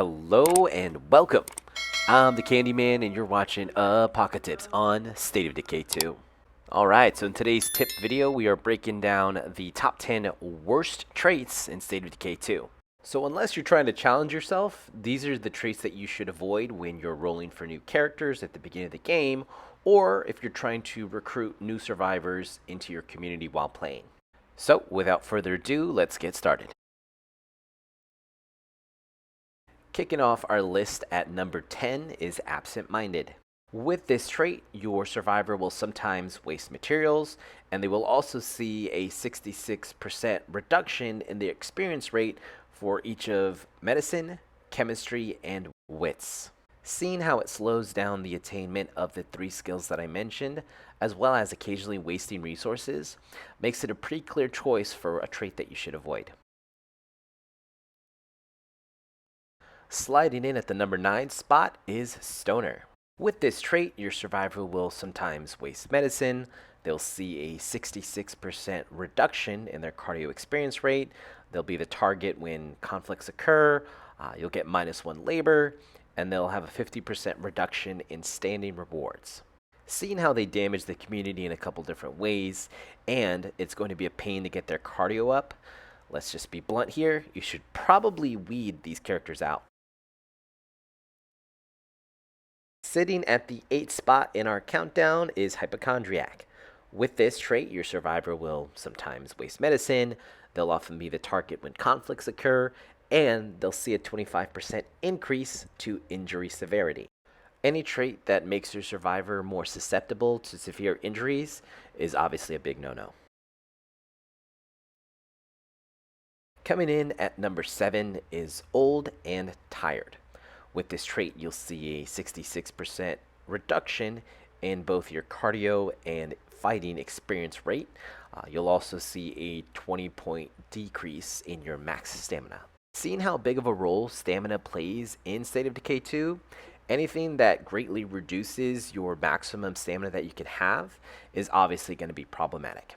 Hello and welcome. I'm the Candyman and you're watching Apoca-Tips on State of Decay 2. Alright, so in today's tip video we are breaking down the top 10 worst traits in State of Decay 2. So unless you're trying to challenge yourself, these are the traits that you should avoid when you're rolling for new characters at the beginning of the game, or if you're trying to recruit new survivors into your community while playing. So without further ado, let's get started. Kicking off our list at number 10 is absent-minded. With this trait, your survivor will sometimes waste materials, and they will also see a 66% reduction in the experience rate for each of medicine, chemistry, and wits. Seeing how it slows down the attainment of the 3 skills that I mentioned, as well as occasionally wasting resources, makes it a pretty clear choice for a trait that you should avoid. Sliding in at the number 9 spot is Stoner. With this trait, your survivor will sometimes waste medicine, they'll see a 66% reduction in their cardio experience rate, they'll be the target when conflicts occur, you'll get -1 labor, and they'll have a 50% reduction in standing rewards. Seeing how they damage the community in a couple different ways, and it's going to be a pain to get their cardio up, let's just be blunt here, you should probably weed these characters out. Sitting at the 8th spot in our countdown is Hypochondriac. With this trait, your survivor will sometimes waste medicine, they'll often be the target when conflicts occur, and they'll see a 25% increase to injury severity. Any trait that makes your survivor more susceptible to severe injuries is obviously a big no-no. Coming in at number 7 is Old and Tired. With this trait, you'll see a 66% reduction in both your cardio and fighting experience rate. You'll also see a 20-point decrease in your max stamina. Seeing how big of a role stamina plays in State of Decay 2, anything that greatly reduces your maximum stamina that you can have is obviously going to be problematic.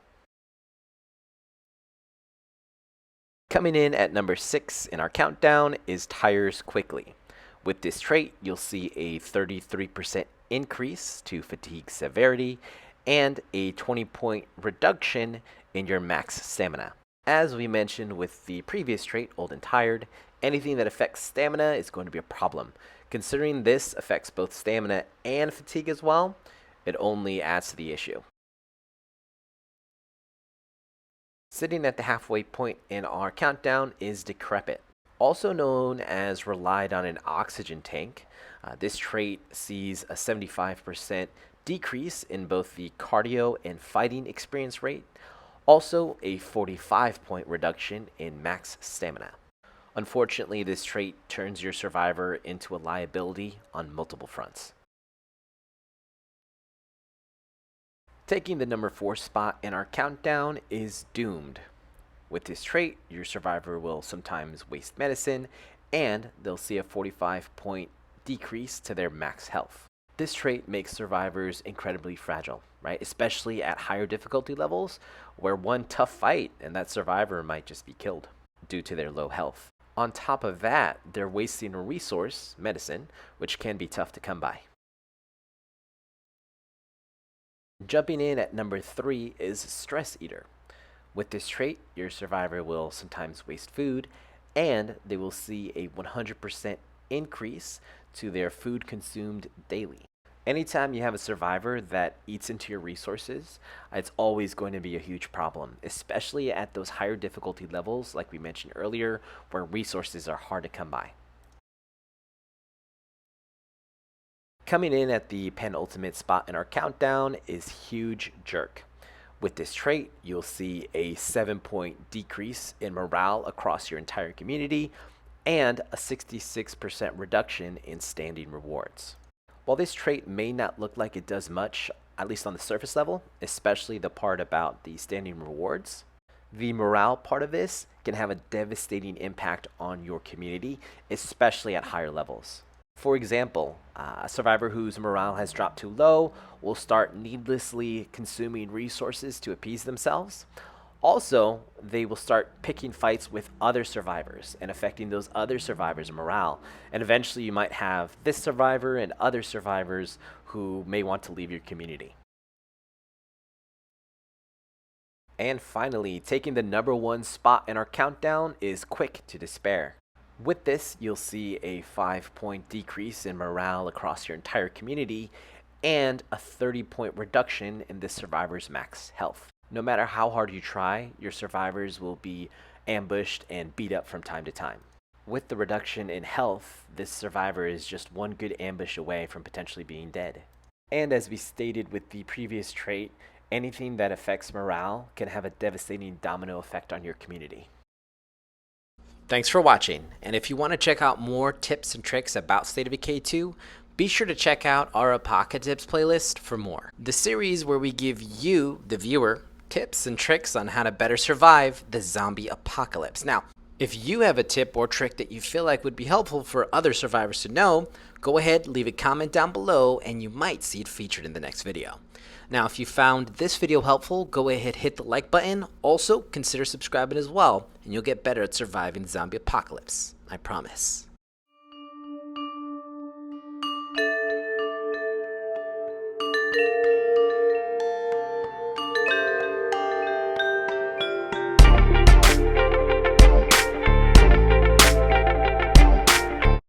Coming in at number 6 in our countdown is Tires Quickly. With this trait, you'll see a 33% increase to fatigue severity and a 20-point reduction in your max stamina. As we mentioned with the previous trait, Old and Tired, anything that affects stamina is going to be a problem. Considering this affects both stamina and fatigue as well, it only adds to the issue. Sitting at the halfway point in our countdown is Decrepit. Also known as relied on an oxygen tank, this trait sees a 75% decrease in both the cardio and fighting experience rate, also a 45-point reduction in max stamina. Unfortunately, this trait turns your survivor into a liability on multiple fronts. Taking the number 4 spot in our countdown is Doomed. With this trait, your survivor will sometimes waste medicine, and they'll see a 45-point decrease to their max health. This trait makes survivors incredibly fragile, right? Especially at higher difficulty levels, where one tough fight and that survivor might just be killed due to their low health. On top of that, they're wasting a resource, medicine, which can be tough to come by. Jumping in at number 3 is Stress Eater. With this trait, your survivor will sometimes waste food, and they will see a 100% increase to their food consumed daily. Anytime you have a survivor that eats into your resources, it's always going to be a huge problem, especially at those higher difficulty levels, like we mentioned earlier, where resources are hard to come by. Coming in at the penultimate spot in our countdown is Huge Jerk. With this trait, you'll see a 7-point decrease in morale across your entire community and a 66% reduction in standing rewards. While this trait may not look like it does much, at least on the surface level, especially the part about the standing rewards, the morale part of this can have a devastating impact on your community, especially at higher levels. For example, a survivor whose morale has dropped too low will start needlessly consuming resources to appease themselves. Also, they will start picking fights with other survivors and affecting those other survivors' morale. And eventually you might have this survivor and other survivors who may want to leave your community. And finally, taking the #1 spot in our countdown is Quick to Despair. With this, you'll see a 5-point decrease in morale across your entire community and a 30-point reduction in the survivor's max health. No matter how hard you try, your survivors will be ambushed and beat up from time to time. With the reduction in health, this survivor is just one good ambush away from potentially being dead. And as we stated with the previous trait, anything that affects morale can have a devastating domino effect on your community. Thanks for watching, and if you want to check out more tips and tricks about State of Decay 2, be sure to check out our Apoca-Tips playlist for more. The series where we give you, the viewer, tips and tricks on how to better survive the zombie apocalypse. Now, if you have a tip or trick that you feel like would be helpful for other survivors to know, go ahead, leave a comment down below, and you might see it featured in the next video. Now, if you found this video helpful, go ahead, hit the like button. Also, consider subscribing as well, and you'll get better at surviving the zombie apocalypse. I promise.